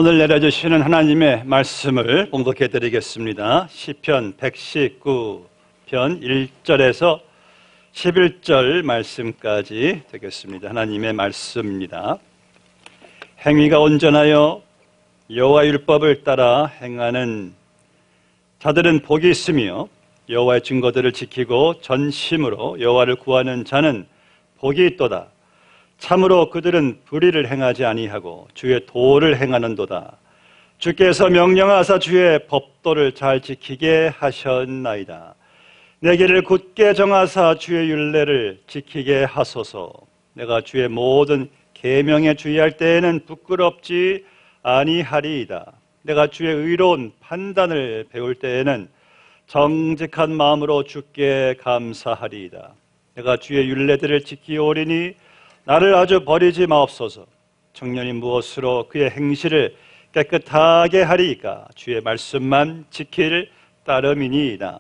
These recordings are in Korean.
오늘 내려주시는 하나님의 말씀을 봉독해 드리겠습니다. 시편 119편 1절에서 11절 말씀까지 되겠습니다. 하나님의 말씀입니다. 행위가 온전하여 여호와 율법을 따라 행하는 자들은 복이 있으며 여호와의 증거들을 지키고 전심으로 여호와를 구하는 자는 복이 있도다. 참으로 그들은 불의를 행하지 아니하고 주의 도를 행하는도다. 주께서 명령하사 주의 법도를 잘 지키게 하셨나이다. 내 길을 굳게 정하사 주의 율례를 지키게 하소서. 내가 주의 모든 계명에 주의할 때에는 부끄럽지 아니하리이다. 내가 주의 의로운 판단을 배울 때에는 정직한 마음으로 주께 감사하리이다. 내가 주의 율례들을 지키오리니 나를 아주 버리지 마옵소서. 청년이 무엇으로 그의 행실을 깨끗하게 하리이까? 주의 말씀만 지킬 따름이니이다.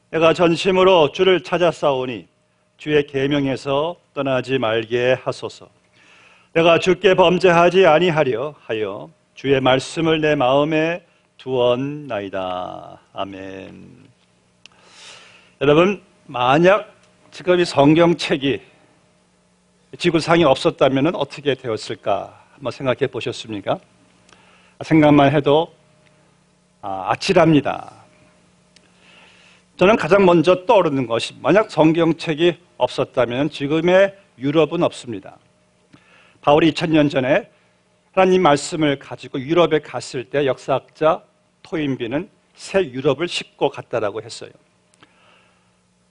내가 전심으로 주를 찾아 싸우니 주의 계명에서 떠나지 말게 하소서. 내가 주께 범죄하지 아니하려 하여 주의 말씀을 내 마음에 두었나이다. 아멘. 여러분, 만약 지금 이 성경책이 지구상에 없었다면 어떻게 되었을까 한번 생각해 보셨습니까? 생각만 해도 아찔합니다. 저는 가장 먼저 떠오르는 것이 만약 성경책이 없었다면 지금의 유럽은 없습니다. 바울이 2000년 전에 하나님 말씀을 가지고 유럽에 갔을 때 역사학자 토인비는 새 유럽을 싣고 갔다라고 했어요.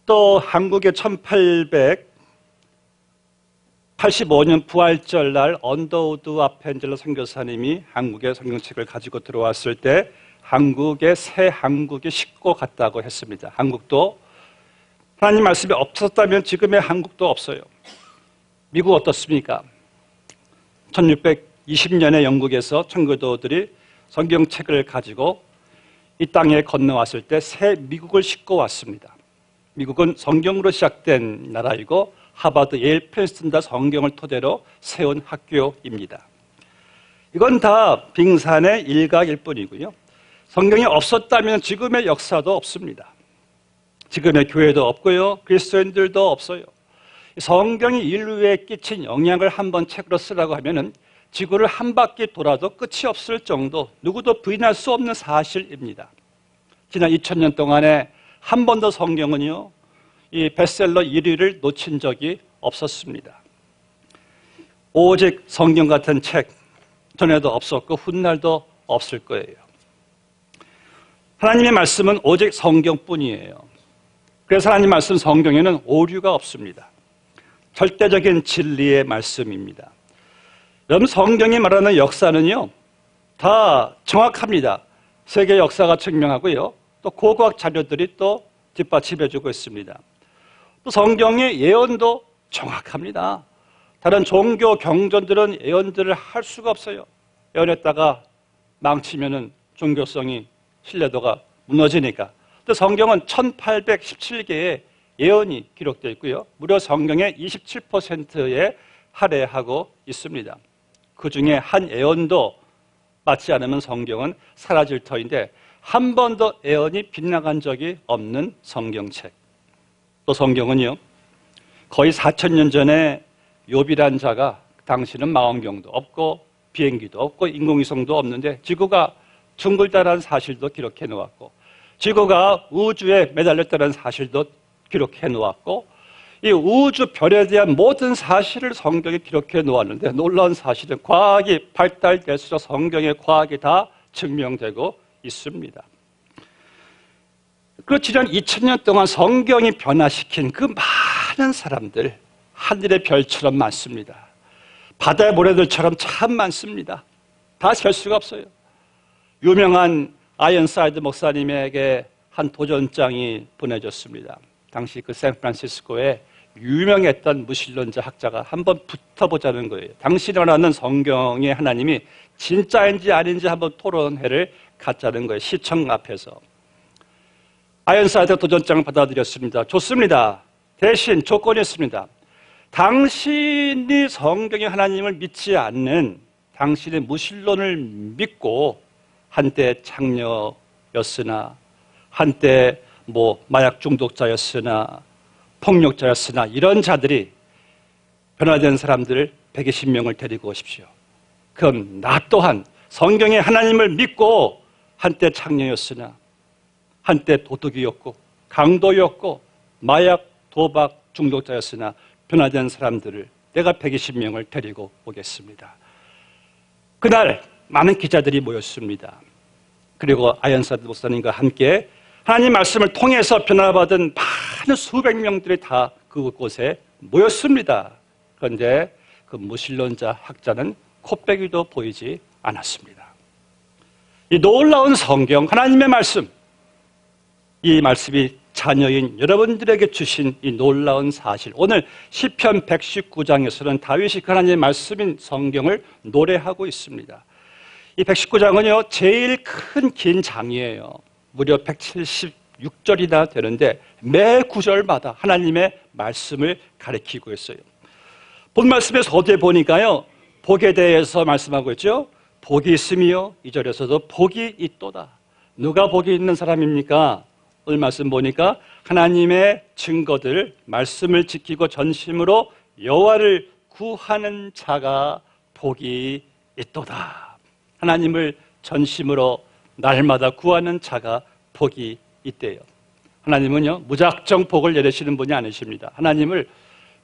또 한국의 1885년 부활절 날 언더우드 아펜젤러 선교사님이 한국의 성경책을 가지고 들어왔을 때 한국의 새 한국이 싣고 갔다고 했습니다. 한국도 하나님 말씀이 없었다면 지금의 한국도 없어요. 미국 어떻습니까? 1620년에 영국에서 청교도들이 성경책을 가지고 이 땅에 건너왔을 때 새 미국을 싣고 왔습니다. 미국은 성경으로 시작된 나라이고 하버드, 예일, 프린스턴 다 성경을 토대로 세운 학교입니다. 이건 다 빙산의 일각일 뿐이고요. 성경이 없었다면 지금의 역사도 없습니다. 지금의 교회도 없고요. 그리스도인들도 없어요. 성경이 인류에 끼친 영향을 한번 책으로 쓰라고 하면은 지구를 한 바퀴 돌아도 끝이 없을 정도, 누구도 부인할 수 없는 사실입니다. 지난 2000년 동안에 한 번도 성경은요, 이 베스트셀러 1위를 놓친 적이 없었습니다. 오직 성경 같은 책 전에도 없었고 훗날도 없을 거예요. 하나님의 말씀은 오직 성경뿐이에요. 그래서 하나님 말씀 성경에는 오류가 없습니다. 절대적인 진리의 말씀입니다. 여러분, 성경이 말하는 역사는요, 다 정확합니다. 세계 역사가 증명하고요, 또 고고학 자료들이 또 뒷받침해주고 있습니다. 또 성경의 예언도 정확합니다. 다른 종교 경전들은 예언들을 할 수가 없어요. 예언했다가 망치면은 종교성이, 신뢰도가 무너지니까. 또 성경은 1817개의 예언이 기록되어 있고요. 무려 성경의 27%에 할애하고 있습니다. 그 중에 한 예언도 맞지 않으면 성경은 사라질 터인데 한 번도 예언이 빗나간 적이 없는 성경책. 또 성경은요, 거의 4000년 전에 욥이란 자가, 당시는 망원경도 없고 비행기도 없고 인공위성도 없는데 지구가 둥글다는 사실도 기록해 놓았고 지구가 우주에 매달렸다는 사실도 기록해 놓았고 이 우주 별에 대한 모든 사실을 성경에 기록해 놓았는데 놀라운 사실은 과학이 발달될수록 성경의 과학이 다 증명되고 있습니다. 그 지난 2000년 동안 성경이 변화시킨 그 많은 사람들, 하늘의 별처럼 많습니다. 바다의 모래들처럼 참 많습니다. 다 셀 수가 없어요. 유명한 아이언사이드 목사님에게 한 도전장이 보내졌습니다. 당시 그 샌프란시스코에 유명했던 무신론자 학자가 한번 붙어보자는 거예요. 당신이 말하는 성경의 하나님이 진짜인지 아닌지 한번 토론회를 갖자는 거예요. 시청 앞에서. 아이언사이드가 도전장을 받아들였습니다. 좋습니다. 대신 조건이 있습니다. 당신이 성경의 하나님을 믿지 않는 당신의 무신론을 믿고 한때 창녀였으나, 한때 마약 중독자였으나, 폭력자였으나 이런 자들이 변화된 사람들 120명을 데리고 오십시오. 그럼 나 또한 성경의 하나님을 믿고 한때 창녀였으나, 한때 도둑이었고 강도였고 마약 도박 중독자였으나 변화된 사람들을 내가 120명을 데리고 오겠습니다. 그날 많은 기자들이 모였습니다. 그리고 아연사 목사님과 함께 하나님 말씀을 통해서 변화받은 많은 수백 명들이 다 그곳에 모였습니다. 그런데 그 무신론자 학자는 코빼기도 보이지 않았습니다. 이 놀라운 성경, 하나님의 말씀, 이 말씀이 자녀인 여러분들에게 주신 이 놀라운 사실, 오늘 시편 119장에서는 다윗이 그 하나님의 말씀인 성경을 노래하고 있습니다. 이 119장은요 제일 큰 긴 장이에요. 무려 176절이나 되는데 매 구절마다 하나님의 말씀을 가리키고 있어요. 본 말씀에서 어디에 보니까요, 복에 대해서 말씀하고 있죠. 복이 있으며 2절에서도 복이 있도다. 누가 복이 있는 사람입니까? 오늘 말씀 보니까 하나님의 증거들, 말씀을 지키고 전심으로 여호와를 구하는 자가 복이 있도다. 하나님을 전심으로 날마다 구하는 자가 복이 있대요. 하나님은요 무작정 복을 내리시는 분이 아니십니다. 하나님을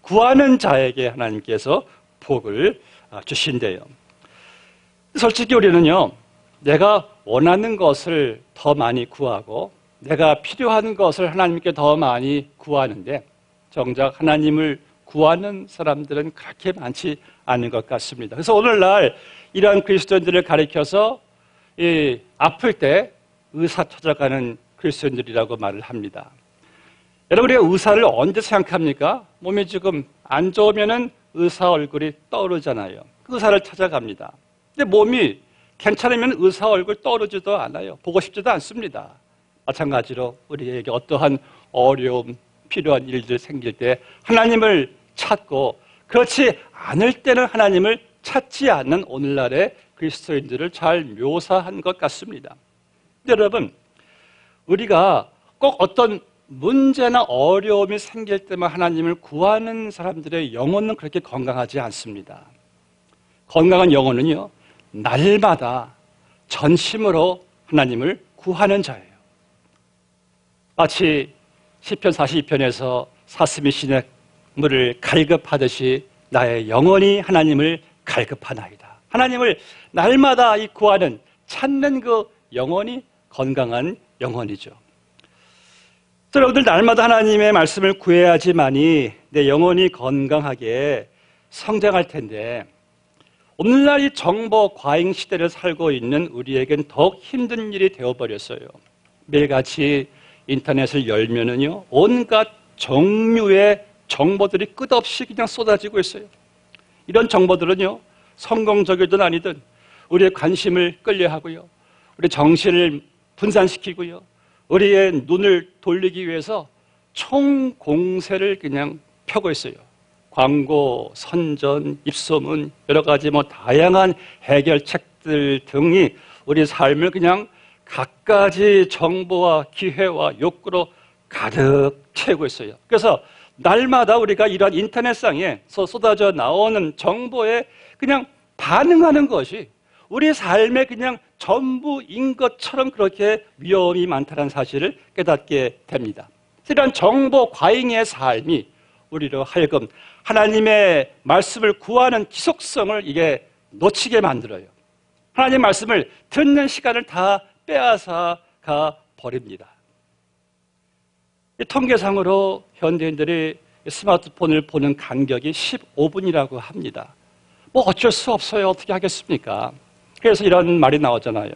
구하는 자에게 하나님께서 복을 주신대요. 솔직히 우리는요, 내가 원하는 것을 더 많이 구하고 내가 필요한 것을 하나님께 더 많이 구하는데 정작 하나님을 구하는 사람들은 그렇게 많지 않은 것 같습니다. 그래서 오늘날 이러한 그리스도인들을 가리켜서 아플 때 의사 찾아가는 그리스도인들이라고 말을 합니다. 여러분, 우리가 의사를 언제 생각합니까? 몸이 지금 안 좋으면은 의사 얼굴이 떠오르잖아요. 그 의사를 찾아갑니다. 근데 몸이 괜찮으면 의사 얼굴 떠오르지도 않아요. 보고 싶지도 않습니다. 마찬가지로 우리에게 어떠한 어려움, 필요한 일들 생길 때 하나님을 찾고, 그렇지 않을 때는 하나님을 찾지 않는 오늘날의 그리스도인들을 잘 묘사한 것 같습니다. 여러분, 우리가 꼭 어떤 문제나 어려움이 생길 때만 하나님을 구하는 사람들의 영혼은 그렇게 건강하지 않습니다. 건강한 영혼은요, 날마다 전심으로 하나님을 구하는 자예요. 마치 시편 42편에서 사슴이 시냇물을 갈급하듯이 나의 영혼이 하나님을 갈급하나이다. 하나님을 날마다 구하는, 찾는 그 영혼이 건강한 영혼이죠. 여러분들, 날마다 하나님의 말씀을 구해야지만이 내 영혼이 건강하게 성장할 텐데, 오늘날 이 정보 과잉 시대를 살고 있는 우리에겐 더욱 힘든 일이 되어버렸어요. 매일같이 인터넷을 열면은요, 온갖 종류의 정보들이 끝없이 그냥 쏟아지고 있어요. 이런 정보들은요, 성공적이든 아니든 우리의 관심을 끌려하고요, 우리 정신을 분산시키고요, 우리의 눈을 돌리기 위해서 총공세를 그냥 펴고 있어요. 광고, 선전, 입소문, 여러 가지 다양한 해결책들 등이 우리 삶을 그냥 갖가지 정보와 기회와 욕구로 가득 채우고 있어요. 그래서 날마다 우리가 이러한 인터넷상에서 쏟아져 나오는 정보에 그냥 반응하는 것이 우리 삶의 그냥 전부인 것처럼 그렇게 위험이 많다는 사실을 깨닫게 됩니다. 이런 정보 과잉의 삶이 우리로 하여금 하나님의 말씀을 구하는 지속성을 이게 놓치게 만들어요. 하나님의 말씀을 듣는 시간을 다 빼앗아 가 버립니다. 통계상으로 현대인들이 스마트폰을 보는 간격이 15분이라고 합니다. 어쩔 수 없어요. 어떻게 하겠습니까? 그래서 이런 말이 나오잖아요.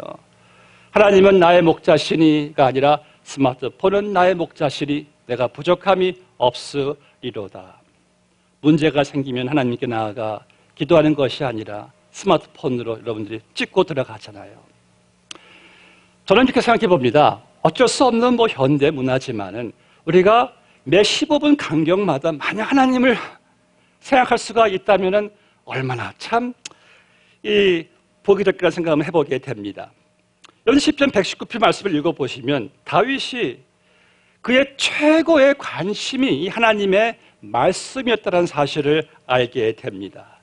하나님은 나의 목자시니가 아니라 스마트폰은 나의 목자시니 내가 부족함이 없으리로다. 문제가 생기면 하나님께 나아가 기도하는 것이 아니라 스마트폰으로 여러분들이 찍고 들어가잖아요. 저는 이렇게 생각해 봅니다. 어쩔 수 없는 현대 문화지만은 우리가 매 15분 간격마다 만약 하나님을 생각할 수가 있다면은 얼마나 참 보기 좋겠다는 생각 한번 해보게 됩니다. 여러분 시편 119편 말씀을 읽어보시면 다윗이 그의 최고의 관심이 이 하나님의 말씀이었다는 사실을 알게 됩니다.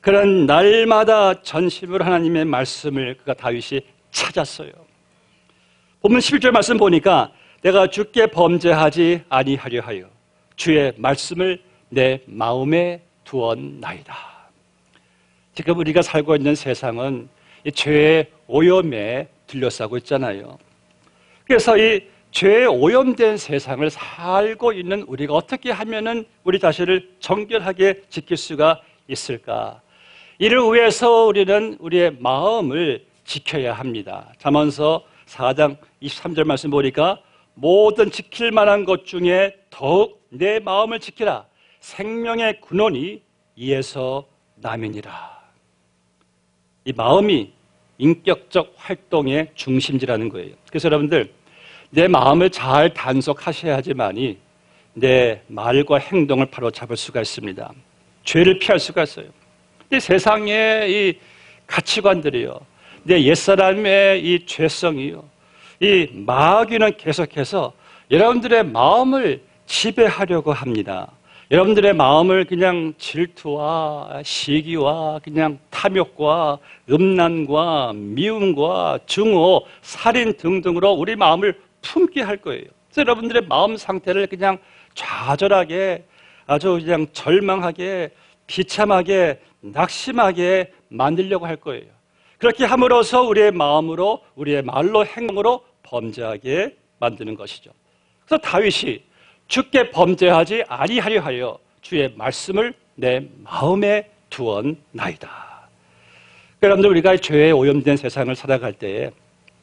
그런 날마다 전심으로 하나님의 말씀을 다윗이 찾았어요. 본문 11절 말씀 보니까 내가 주께 범죄하지 아니하려 하여 주의 말씀을 내 마음에 두었나이다. 지금 우리가 살고 있는 세상은 이 죄의 오염에 둘러싸고 있잖아요. 그래서 이 죄에 오염된 세상을 살고 있는 우리가 어떻게 하면은 우리 자신을 정결하게 지킬 수가 있을까? 이를 위해서 우리는 우리의 마음을 지켜야 합니다. 잠언서 4장 23절 말씀 보니까 모든 지킬 만한 것 중에 더욱 내 마음을 지키라. 생명의 근원이 이에서 남이니라. 이 마음이 인격적 활동의 중심지라는 거예요. 그래서 여러분들 내 마음을 잘 단속하셔야지만이 내 말과 행동을 바로 잡을 수가 있습니다. 죄를 피할 수가 있어요. 근데 세상의 이 가치관들이요, 내 옛사람의 이 죄성이요, 이 마귀는 계속해서 여러분들의 마음을 지배하려고 합니다. 여러분들의 마음을 그냥 질투와 시기와 그냥 탐욕과 음란과 미움과 증오, 살인 등등으로 우리 마음을 품게 할 거예요. 그래서 여러분들의 마음 상태를 그냥 좌절하게, 아주 그냥 절망하게, 비참하게, 낙심하게 만들려고 할 거예요. 그렇게 함으로써 우리의 마음으로, 우리의 말로, 행동으로 범죄하게 만드는 것이죠. 그래서 다윗이 주께 범죄하지 아니하려 하여 주의 말씀을 내 마음에 두었나이다. 여러분들 우리가 죄에 오염된 세상을 살아갈 때에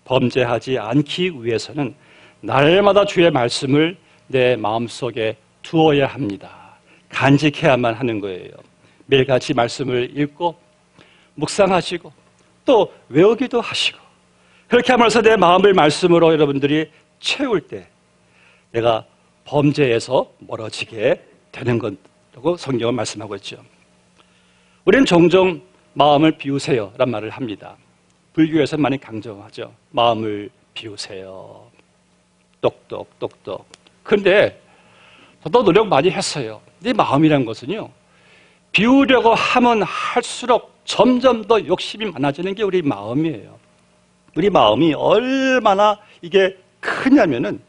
범죄하지 않기 위해서는 날마다 주의 말씀을 내 마음속에 두어야 합니다. 간직해야만 하는 거예요. 매일같이 말씀을 읽고 묵상하시고 또 외우기도 하시고, 그렇게 하면서 내 마음을 말씀으로 여러분들이 채울 때 내가 범죄에서 멀어지게 되는 거라고 성경은 말씀하고 있죠. 우리는 종종 마음을 비우세요 라는 말을 합니다. 불교에서 많이 강조하죠. 마음을 비우세요. 똑똑똑똑. 그런데 저도 노력 많이 했어요. 이 마음이라는 것은요, 비우려고 하면 할수록 점점 더 욕심이 많아지는 게 우리 마음이에요. 우리 마음이 얼마나 이게 크냐면은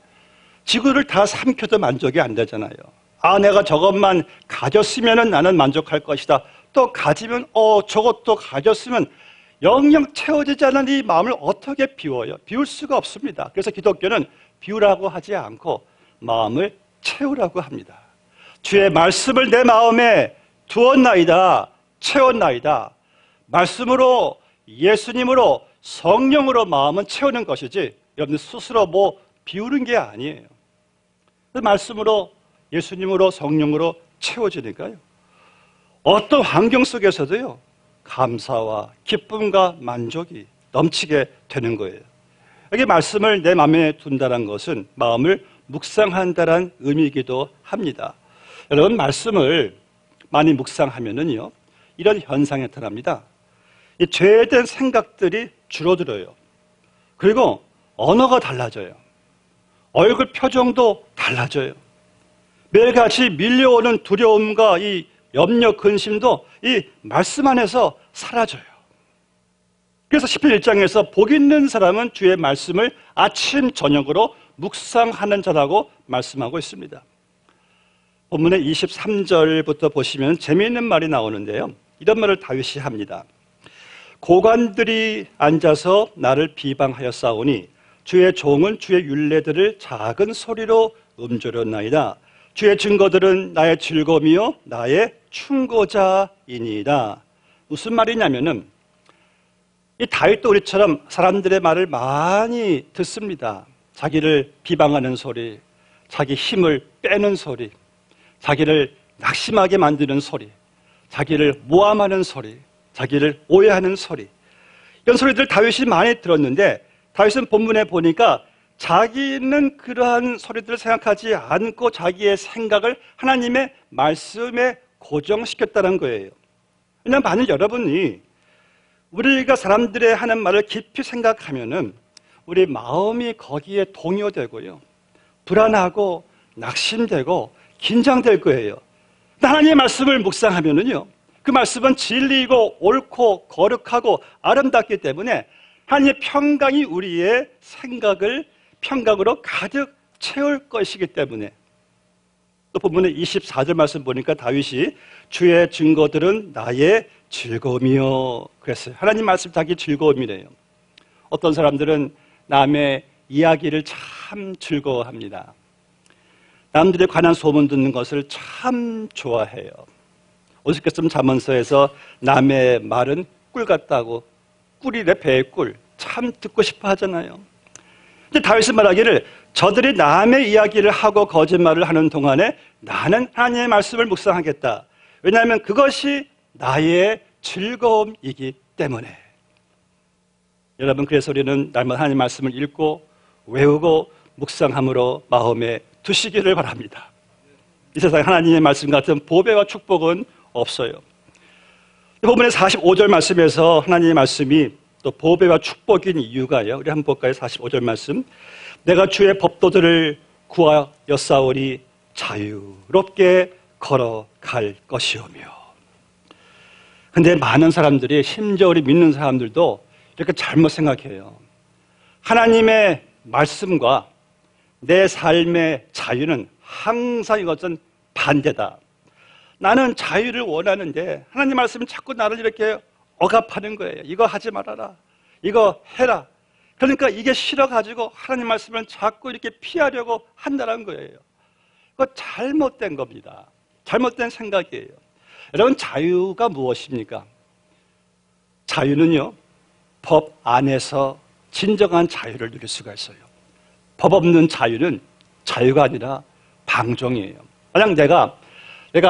지구를 다 삼켜도 만족이 안 되잖아요. 아, 내가 저것만 가졌으면 나는 만족할 것이다. 또 가지면 저것도 가졌으면 영영 채워지지 않는 이 마음을 어떻게 비워요? 비울 수가 없습니다. 그래서 기독교는 비우라고 하지 않고 마음을 채우라고 합니다. 주의 말씀을 내 마음에 두었나이다, 채웠나이다. 말씀으로, 예수님으로, 성령으로 마음은 채우는 것이지 여러분들 스스로 뭐 비우는 게 아니에요. 말씀으로, 예수님으로, 성령으로 채워지니까요, 어떤 환경 속에서도요 감사와 기쁨과 만족이 넘치게 되는 거예요. 여기 말씀을 내 마음에 둔다는 것은 마음을 묵상한다는 의미이기도 합니다. 여러분, 말씀을 많이 묵상하면은요 이런 현상이 나타납니다. 이 죄된 생각들이 줄어들어요. 그리고 언어가 달라져요. 얼굴 표정도 달라져요. 매일같이 밀려오는 두려움과 이 염려, 근심도 이 말씀 안에서 사라져요. 그래서 시편 1장에서 복 있는 사람은 주의 말씀을 아침 저녁으로 묵상하는 자라고 말씀하고 있습니다. 본문의 23절부터 보시면 재미있는 말이 나오는데요, 이런 말을 다윗이 합니다. 고관들이 앉아서 나를 비방하였사오니 주의 종은 주의 율례들을 작은 소리로 음조렸나이다. 주의 증거들은 나의 즐거움이요 나의 충고자이니이다. 무슨 말이냐면은 이 다윗도 우리처럼 사람들의 말을 많이 듣습니다. 자기를 비방하는 소리, 자기 힘을 빼는 소리, 자기를 낙심하게 만드는 소리, 자기를 모함하는 소리, 자기를 오해하는 소리, 이런 소리들 다윗이 많이 들었는데 다윗은 본문에 보니까 자기는 그러한 소리들을 생각하지 않고 자기의 생각을 하나님의 말씀에 고정시켰다는 거예요. 왜냐하면 만약 여러분이 우리가 사람들의 하는 말을 깊이 생각하면은 우리 마음이 거기에 동요되고요. 불안하고 낙심되고 긴장될 거예요. 하나님의 말씀을 묵상하면은요. 그 말씀은 진리이고 옳고 거룩하고 아름답기 때문에 하나님의 평강이 우리의 생각을 평강으로 가득 채울 것이기 때문에 또 본문의 24절 말씀 보니까 다윗이 주의 증거들은 나의 즐거움이요 그랬어요. 하나님 말씀 자기 즐거움이래요. 어떤 사람들은 남의 이야기를 참 즐거워합니다. 남들에 관한 소문 듣는 것을 참 좋아해요. 오죽했으면 잠언서에서 남의 말은 꿀 같다고, 꿀이래 배의 꿀, 참 듣고 싶어 하잖아요. 근데 다윗은 말하기를 저들이 남의 이야기를 하고 거짓말을 하는 동안에 나는 하나님의 말씀을 묵상하겠다. 왜냐하면 그것이 나의 즐거움이기 때문에. 여러분, 그래서 우리는 날마다 하나님의 말씀을 읽고 외우고 묵상함으로 마음에 두시기를 바랍니다. 이 세상에 하나님의 말씀 같은 보배와 축복은 없어요. 본문의 45절 말씀에서 하나님의 말씀이 또 보배와 축복인 이유가요. 우리 한번 볼까요? 45절 말씀. 내가 주의 법도들을 구하였사오니 자유롭게 걸어갈 것이오며. 근데 많은 사람들이, 심지어 우리 믿는 사람들도 이렇게 잘못 생각해요. 하나님의 말씀과 내 삶의 자유는 항상 이것은 반대다. 나는 자유를 원하는데 하나님 말씀은 자꾸 나를 이렇게 억압하는 거예요. 이거 하지 말아라. 이거 해라. 그러니까 이게 싫어가지고 하나님 말씀을 자꾸 이렇게 피하려고 한다는 거예요. 그거 잘못된 겁니다. 잘못된 생각이에요. 여러분, 자유가 무엇입니까? 자유는요, 법 안에서 진정한 자유를 누릴 수가 있어요. 법 없는 자유는 자유가 아니라 방종이에요. 만약 내가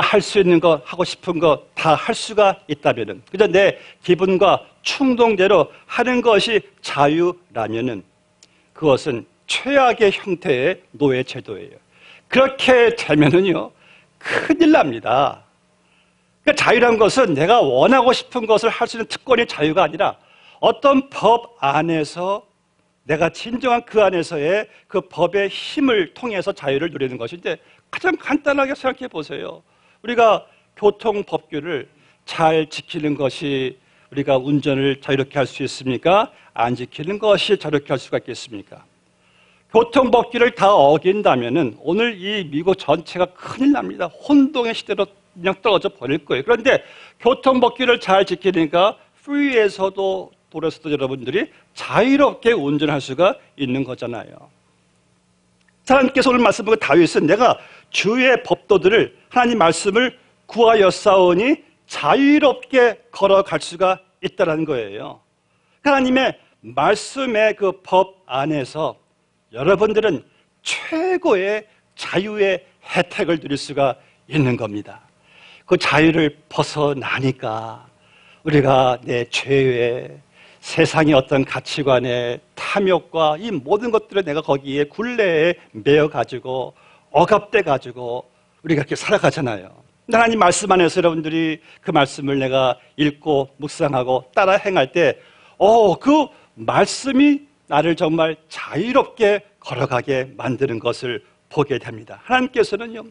할 수 있는 거, 하고 싶은 거 다 할 수가 있다면은, 그저 내 기분과 충동대로 하는 것이 자유라면은 그것은 최악의 형태의 노예 제도예요. 그렇게 되면은요, 큰일 납니다. 그러니까 자유란 것은 내가 원하고 싶은 것을 할 수 있는 특권이 자유가 아니라 어떤 법 안에서 내가 진정한 그 안에서의 그 법의 힘을 통해서 자유를 누리는 것인데, 가장 간단하게 생각해 보세요. 우리가 교통법규를 잘 지키는 것이 우리가 운전을 자유롭게 할 수 있습니까? 안 지키는 것이 자유롭게 할 수가 있겠습니까? 교통법규를 다 어긴다면은 오늘 이 미국 전체가 큰일 납니다. 혼동의 시대로 그냥 떨어져 버릴 거예요. 그런데 교통법규를 잘 지키니까 프리에서도 도로에서도 여러분들이 자유롭게 운전할 수가 있는 거잖아요. 하나님께서 오늘 말씀 보고 다윗은 내가 주의 법도들을, 하나님 말씀을 구하였사오니 자유롭게 걸어갈 수가 있다는 거예요. 하나님의 말씀의 그 법 안에서 여러분들은 최고의 자유의 혜택을 누릴 수가 있는 겁니다. 그 자유를 벗어나니까 우리가 내 죄의, 세상의 어떤 가치관의 탐욕과 이 모든 것들을 내가 거기에 굴레에 매여가지고 억압돼가지고 우리가 이렇게 살아가잖아요. 하나님 말씀 안에서 여러분들이 그 말씀을 내가 읽고 묵상하고 따라 행할 때 그 말씀이 나를 정말 자유롭게 걸어가게 만드는 것을 보게 됩니다. 하나님께서는요,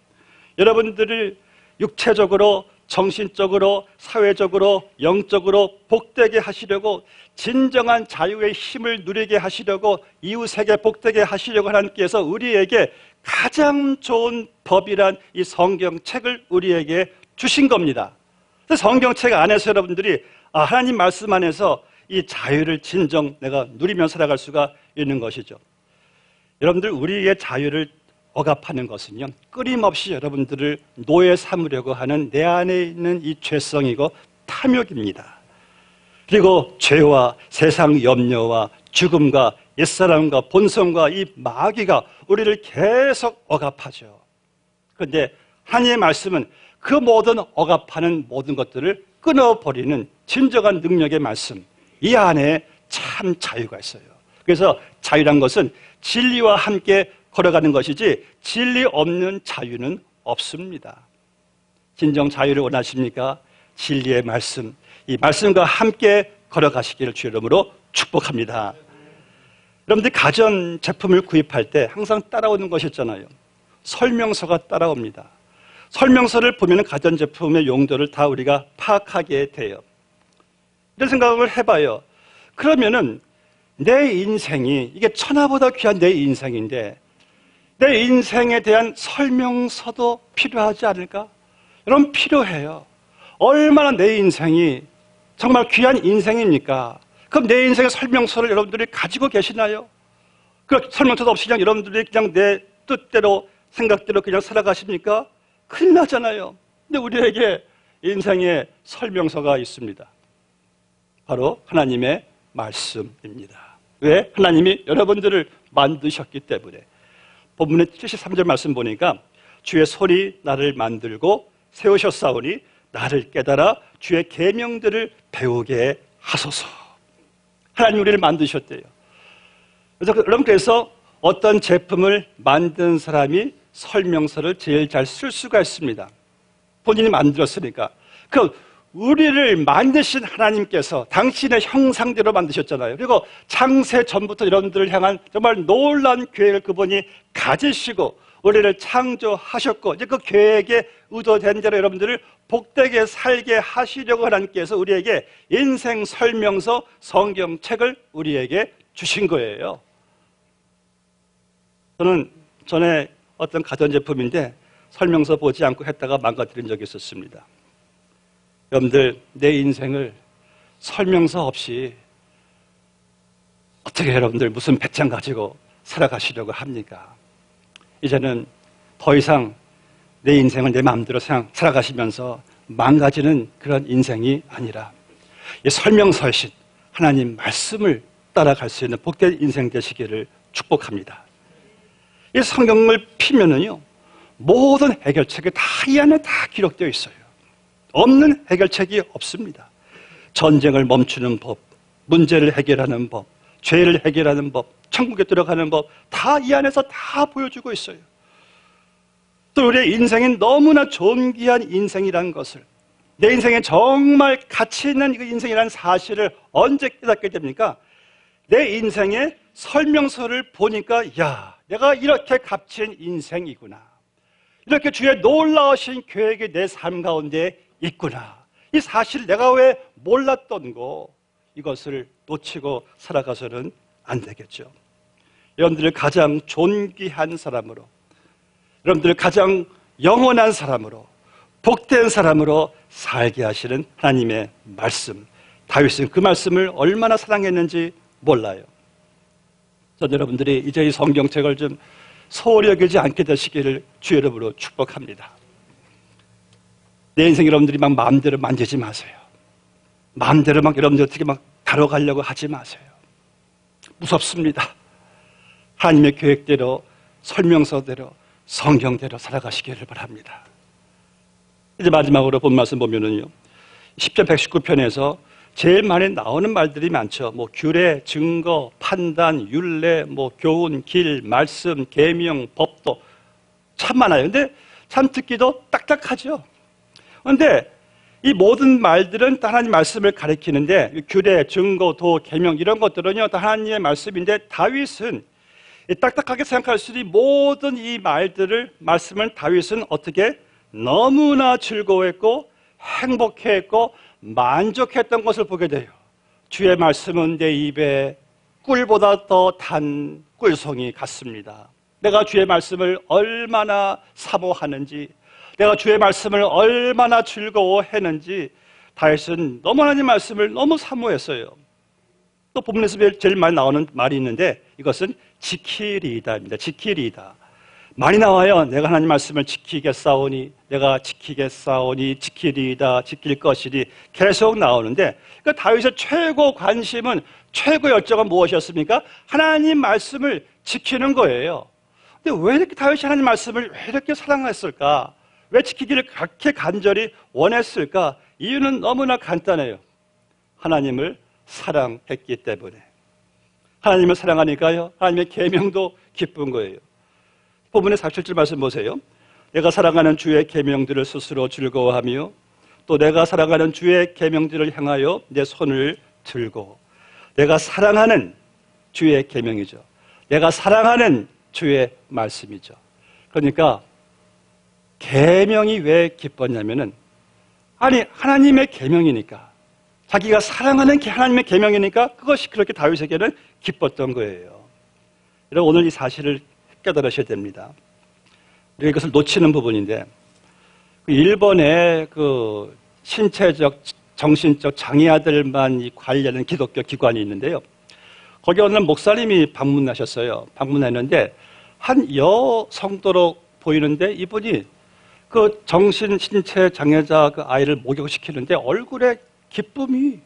여러분들을 육체적으로, 정신적으로, 사회적으로, 영적으로 복되게 하시려고, 진정한 자유의 힘을 누리게 하시려고, 이웃에게 복되게 하시려고 하나님께서 우리에게 가장 좋은 법이란 이 성경책을 우리에게 주신 겁니다. 성경책 안에서 여러분들이 하나님 말씀 안에서 이 자유를 진정 내가 누리며 살아갈 수가 있는 것이죠. 여러분들, 우리의 자유를 억압하는 것은요, 끊임없이 여러분들을 노예 삼으려고 하는 내 안에 있는 이 죄성이고 탐욕입니다. 그리고 죄와 세상 염려와 죽음과 옛사람과 본성과 이 마귀가 우리를 계속 억압하죠. 그런데 하나님의 말씀은 그 모든 억압하는 모든 것들을 끊어버리는 진정한 능력의 말씀, 이 안에 참 자유가 있어요. 그래서 자유란 것은 진리와 함께 걸어가는 것이지 진리 없는 자유는 없습니다. 진정 자유를 원하십니까? 진리의 말씀, 이 말씀과 함께 걸어가시기를 주의 이름으로 축복합니다. 여러분들 가전 제품을 구입할 때 항상 따라오는 것이 있잖아요. 설명서가 따라옵니다. 설명서를 보면 가전 제품의 용도를 다 우리가 파악하게 돼요. 이런 생각을 해봐요. 그러면은 내 인생이, 이게 천하보다 귀한 내 인생인데 내 인생에 대한 설명서도 필요하지 않을까? 여러분, 필요해요. 얼마나 내 인생이 정말 귀한 인생입니까? 그럼 내 인생의 설명서를 여러분들이 가지고 계시나요? 그 설명서도 없이 그냥 여러분들이 그냥 내 뜻대로 생각대로 그냥 살아가십니까? 큰일 나잖아요. 근데 우리에게 인생의 설명서가 있습니다. 바로 하나님의 말씀입니다. 왜? 하나님이 여러분들을 만드셨기 때문에. 본문의 73절 말씀 보니까 주의 손이 나를 만들고 세우셨사오니 나를 깨달아 주의 계명들을 배우게 하소서. 하나님 우리를 만드셨대요. 그래서 어떤 제품을 만든 사람이 설명서를 제일 잘 쓸 수가 있습니다. 본인이 만들었으니까. 그럼 우리를 만드신 하나님께서 당신의 형상대로 만드셨잖아요. 그리고 창세 전부터 여러분들을 향한 정말 놀라운 계획을 그분이 가지시고 우리를 창조하셨고, 이제 그 계획에 의도된 대로 여러분들을 복되게 살게 하시려고 하나님께서 우리에게 인생 설명서 성경책을 우리에게 주신 거예요. 저는 전에 어떤 가전제품인데 설명서 보지 않고 했다가 망가뜨린 적이 있었습니다. 여러분들, 내 인생을 설명서 없이 어떻게 여러분들 무슨 배짱 가지고 살아가시려고 합니까? 이제는 더 이상 내 인생을 내 마음대로 살아가시면서 망가지는 그런 인생이 아니라 이 설명서이신 하나님 말씀을 따라갈 수 있는 복된 인생 되시기를 축복합니다. 이 성경을 피면은요, 모든 해결책이 다 이 안에 다 기록되어 있어요. 없는 해결책이 없습니다. 전쟁을 멈추는 법, 문제를 해결하는 법, 죄를 해결하는 법, 천국에 들어가는 법, 다 이 안에서 다 보여주고 있어요. 또 우리의 인생은 너무나 존귀한 인생이라는 것을, 내 인생에 정말 가치 있는 그 인생이라는 사실을 언제 깨닫게 됩니까? 내 인생의 설명서를 보니까, 야, 내가 이렇게 값진 인생이구나. 이렇게 주의 놀라우신 계획이 내 삶 가운데 있구나. 이 사실 내가 왜 몰랐던 거, 이것을 놓치고 살아가서는 안 되겠죠. 여러분들을 가장 존귀한 사람으로, 여러분들을 가장 영원한 사람으로, 복된 사람으로 살게 하시는 하나님의 말씀. 다윗은 그 말씀을 얼마나 사랑했는지 몰라요. 전 여러분들이 이제 이 성경책을 좀 소홀히 여기지 않게 되시기를 주의 이름으로 축복합니다. 내 인생 여러분들이 막 마음대로 만지지 마세요. 마음대로 막 여러분들 어떻게 막 다뤄가려고 하지 마세요. 무섭습니다. 하나님의 계획대로, 설명서대로, 성경대로 살아가시기를 바랍니다. 이제 마지막으로 본 말씀 보면은요, 10편 119편에서 제일 많이 나오는 말들이 많죠. 뭐 규례, 증거, 판단, 율례, 뭐 교훈, 길, 말씀, 계명, 법도 참 많아요. 근데 참 듣기도 딱딱하죠. 그런데 이 모든 말들은 다 하나님 말씀을 가리키는데, 규례, 증거, 도, 계명 이런 것들은요 다 하나님의 말씀인데, 다윗은 딱딱하게 생각할 수 있는 모든 이 말씀을 다윗은 어떻게 너무나 즐거워했고 행복해했고 만족했던 것을 보게 돼요. 주의 말씀은 내 입에 꿀보다 더 단 꿀송이 같습니다. 내가 주의 말씀을 얼마나 사모하는지, 내가 주의 말씀을 얼마나 즐거워했는지 다윗은 너무 하나님 말씀을 너무 사모했어요. 또 본문에서 제일 많이 나오는 말이 있는데, 이것은 지키리이다입니다. 지키리이다. 많이 나와요. 내가 하나님 말씀을 지키겠사오니, 내가 지키겠사오니, 지키리이다, 지킬 것이니 계속 나오는데, 그러니까 다윗의 최고 관심은, 최고 열정은 무엇이었습니까? 하나님 말씀을 지키는 거예요. 근데 왜 이렇게 다윗이 하나님 말씀을 왜 이렇게 사랑했을까? 왜 지키기를 그렇게 간절히 원했을까? 이유는 너무나 간단해요. 하나님을 사랑했기 때문에. 하나님을 사랑하니까요, 하나님의 계명도 기쁜 거예요. 본문의 47절 말씀 보세요. 내가 사랑하는 주의 계명들을 스스로 즐거워하며 또 내가 사랑하는 주의 계명들을 향하여 내 손을 들고 내가 사랑하는 주의 계명이죠. 내가 사랑하는 주의 말씀이죠. 그러니까 계명이 왜 기뻤냐면은 아니 하나님의 계명이니까 자기가 사랑하는 하나님의 계명이니까 그것이 그렇게 다윗에게는 기뻤던 거예요. 여러분 오늘 이 사실을 깨달으셔야 됩니다. 우리가 이것을 놓치는 부분인데 일본의 그 신체적 정신적 장애아들만 관련된 기독교 기관이 있는데요. 거기 어느 목사님이 방문하셨어요. 방문했는데 한 여성도로 보이는데 이분이 그 정신 신체 장애자 그 아이를 목욕시키는데 얼굴에 기쁨이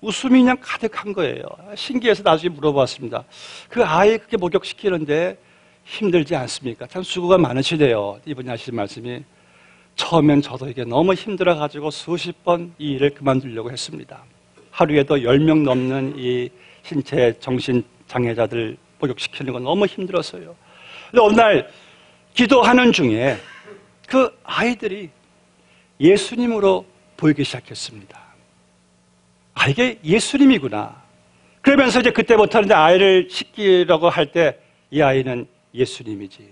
웃음이 그냥 가득한 거예요. 신기해서 나중에 물어봤습니다. 그 아이 그렇게 목욕시키는데 힘들지 않습니까? 참 수고가 많으시대요. 이분이 하시는 말씀이 처음엔 저도 이게 너무 힘들어가지고 수십 번 이 일을 그만두려고 했습니다. 하루에도 10명 넘는 이 신체 정신 장애자들 목욕시키는 건 너무 힘들었어요. 근데 어느 날 기도하는 중에 그 아이들이 예수님으로 보이기 시작했습니다. 아, 이게 예수님이구나. 그러면서 이제 그때부터 이제 아이를 씻기려고 할 때 이 아이는 예수님이지.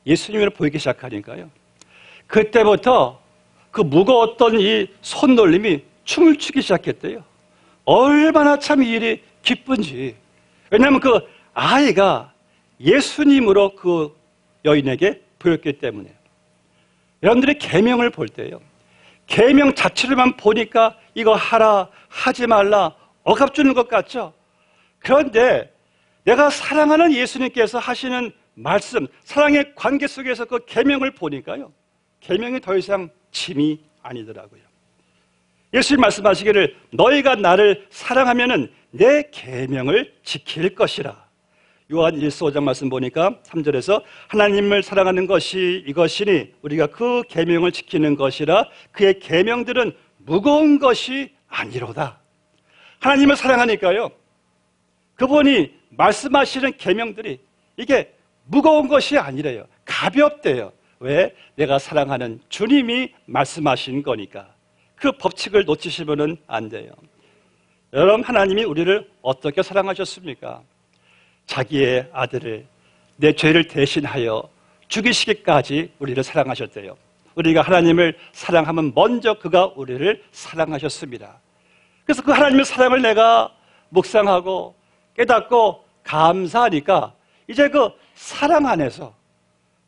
예수님으로 보이기 시작하니까요. 그때부터 그 무거웠던 이 손놀림이 춤을 추기 시작했대요. 얼마나 참 이 일이 기쁜지. 왜냐하면 그 아이가 예수님으로 그 여인에게 보였기 때문에. 여러분들이 계명을 볼 때요. 계명 자체로만 보니까 이거 하라, 하지 말라, 억압 주는 것 같죠? 그런데 내가 사랑하는 예수님께서 하시는 말씀, 사랑의 관계 속에서 그 계명을 보니까요. 계명이 더 이상 짐이 아니더라고요. 예수님 말씀하시기를 너희가 나를 사랑하면은 내 계명을 지킬 것이라. 요한 1서 5장 말씀 보니까 3절에서 하나님을 사랑하는 것이 이것이니 우리가 그 계명을 지키는 것이라. 그의 계명들은 무거운 것이 아니로다. 하나님을 사랑하니까요. 그분이 말씀하시는 계명들이 이게 무거운 것이 아니래요. 가볍대요. 왜? 내가 사랑하는 주님이 말씀하신 거니까. 그 법칙을 놓치시면 안 돼요. 여러분 하나님이 우리를 어떻게 사랑하셨습니까? 자기의 아들을 내 죄를 대신하여 죽이시기까지 우리를 사랑하셨대요. 우리가 하나님을 사랑하면 먼저 그가 우리를 사랑하셨습니다. 그래서 그 하나님의 사랑을 내가 묵상하고 깨닫고 감사하니까 이제 그 사랑 안에서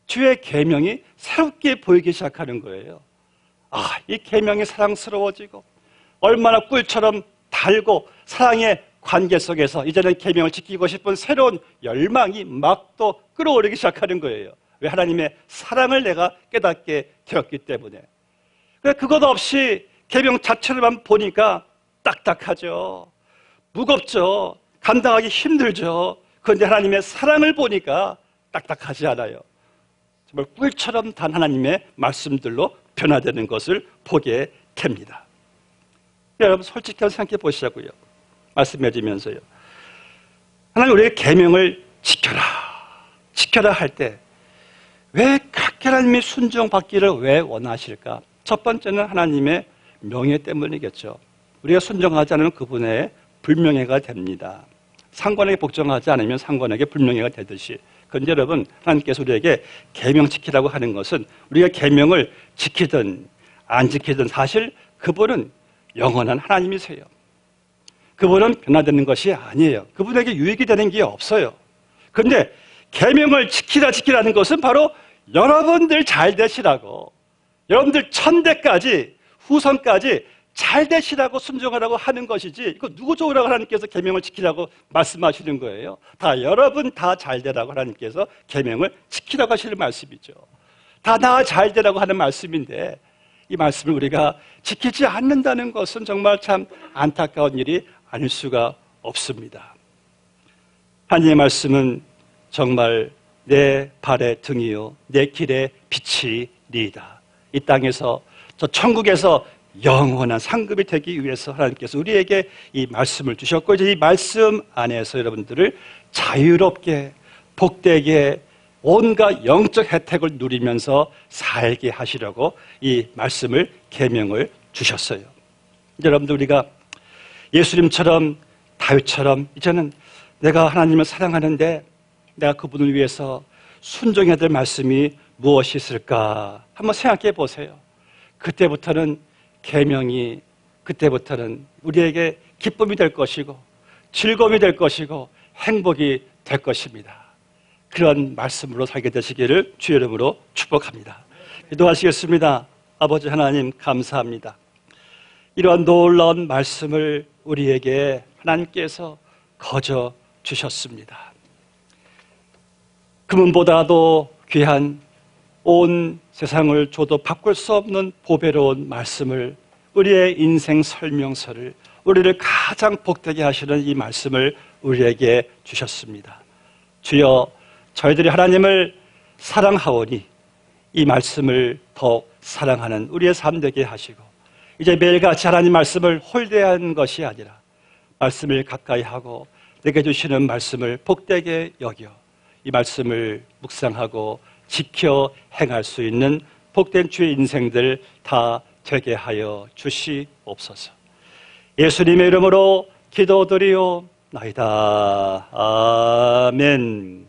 주의 계명이 새롭게 보이기 시작하는 거예요. 아, 이 계명이 사랑스러워지고 얼마나 꿀처럼 달고 사랑의 관계 속에서 이제는 계명을 지키고 싶은 새로운 열망이 막 또 끌어오르기 시작하는 거예요. 왜? 하나님의 사랑을 내가 깨닫게 되었기 때문에. 그것 없이 계명 자체로만 보니까 딱딱하죠. 무겁죠. 감당하기 힘들죠. 그런데 하나님의 사랑을 보니까 딱딱하지 않아요. 정말 꿀처럼 단 하나님의 말씀들로 변화되는 것을 보게 됩니다. 여러분 솔직하게 생각해 보시자고요. 말씀해주면서요. 하나님 우리의 계명을 지켜라 할 때 왜 그렇게 하나님이 순종받기를 왜 원하실까? 첫 번째는 하나님의 명예 때문이겠죠. 우리가 순종하지 않으면 그분의 불명예가 됩니다. 상관에게 복종하지 않으면 상관에게 불명예가 되듯이. 그런데 여러분 하나님께서 우리에게 계명 지키라고 하는 것은 우리가 계명을 지키든 안 지키든 사실 그분은 영원한 하나님이세요. 그분은 변화되는 것이 아니에요. 그분에게 유익이 되는 게 없어요. 그런데 계명을 지키라는 것은 바로 여러분들 잘 되시라고, 여러분들 천대까지 후손까지 잘 되시라고 순종하라고 하는 것이지, 이거 누구 좋으라고 하나님께서 계명을 지키라고 말씀하시는 거예요. 다 여러분 다 잘 되라고 하나님께서 계명을 지키라고 하시는 말씀이죠. 다 나 잘 되라고 하는 말씀인데 이 말씀을 우리가 지키지 않는다는 것은 정말 참 안타까운 일이 아닐 수가 없습니다. 하나님의 말씀은 정말 내 발의 등이요 내 길의 빛이니이다. 이 땅에서 저 천국에서 영원한 상급이 되기 위해서 하나님께서 우리에게 이 말씀을 주셨고 이제 이 말씀 안에서 여러분들을 자유롭게 복되게 온갖 영적 혜택을 누리면서 살게 하시려고 이 말씀을 계명을 주셨어요. 여러분들 우리가 예수님처럼, 다윗처럼 이제는 내가 하나님을 사랑하는데 내가 그분을 위해서 순종해야 될 말씀이 무엇이 있을까 한번 생각해 보세요. 그때부터는 계명이, 그때부터는 우리에게 기쁨이 될 것이고 즐거움이 될 것이고 행복이 될 것입니다. 그런 말씀으로 살게 되시기를 주의 이름으로 축복합니다. 기도하시겠습니다. 아버지 하나님 감사합니다. 이러한 놀라운 말씀을 우리에게 하나님께서 거저 주셨습니다. 금은보다도 귀한 온 세상을 줘도 바꿀 수 없는 보배로운 말씀을, 우리의 인생 설명서를, 우리를 가장 복되게 하시는 이 말씀을 우리에게 주셨습니다. 주여, 저희들이 하나님을 사랑하오니 이 말씀을 더 사랑하는 우리의 삶 되게 하시고, 이제 매일같이 하나님 말씀을 홀대한 것이 아니라 말씀을 가까이 하고 내게 주시는 말씀을 복되게 여겨 이 말씀을 묵상하고 지켜 행할 수 있는 복된 주의 인생들 다 되게 하여 주시옵소서. 예수님의 이름으로 기도드리옵나이다. 아멘.